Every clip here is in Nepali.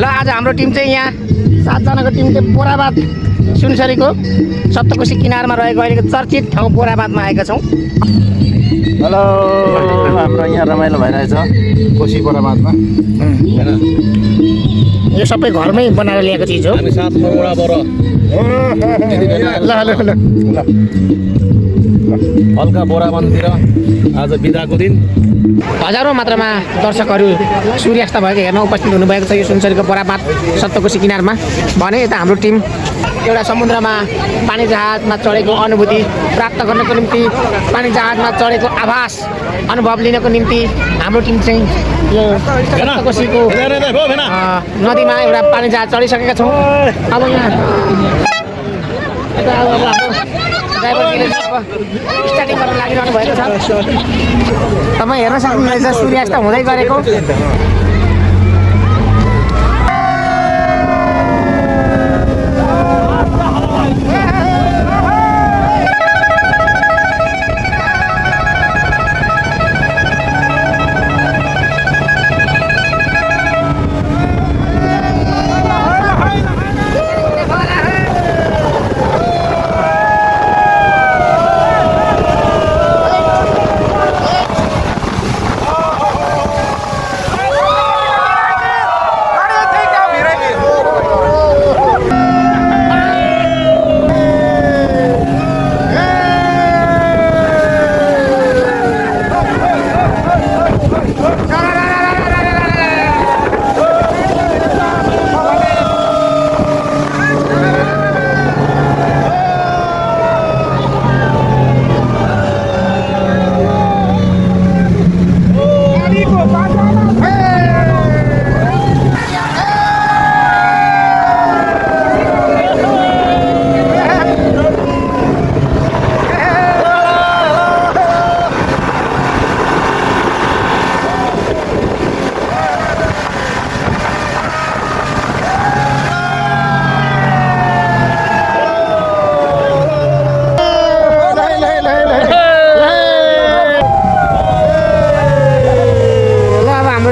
आज हाम्रो टिम चाहिँ यहाँ 7 जनाको टिम चाहिँ बोराबाद सुनसरीको सप्तकोशी किनारमा रहेको अहिलेको चर्चित ठाउँ बोराबादमा आएका छौँ। हेलो, हाम्रो यहाँ रमाइलो भइरहेछ कोशी बोराबादमा। यो सबै घरमै बनाएर ल्याएको चिज हो। हामी साथमा वडाबाट ल ल ल हल्का बोराबनतिर आज बिदाको दिन हजारौँ मात्रामा दर्शकहरू सूर्यास्त भएको हेर्न उपस्थित हुनुभएको छ यो सुनसरीको बोराबाद सप्तकोशी किनारमा। भने यता हाम्रो टिम एउटा समुद्रमा पानी जहाजमा चढेको अनुभूति प्राप्त गर्नको निम्ति, पानी जहाजमा चढेको आभास अनुभव लिनको निम्ति हाम्रो टिम चाहिँ यो सप्तकोशीको नदीमा एउटा पानी जहाज चढिसकेका छौँ। अब यहाँ ड्राइभरले स्टार्टिङ गर्न लागिरहनु भएको छ। तपाईँ हेर्न सक्नुहुनेछ सूर्यास्त हुँदै गरेको।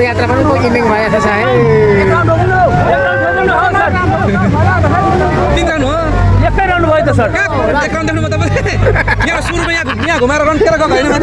यात्रा पनि इन्डिङ भइरहेको छ है। एकै राउन्ड भयो त सर। एकाउन्ट देख्नु भयो तपाईँ? यहाँ सुरुमा यहाँ घुमाएर रन खेलेर गएको होइन?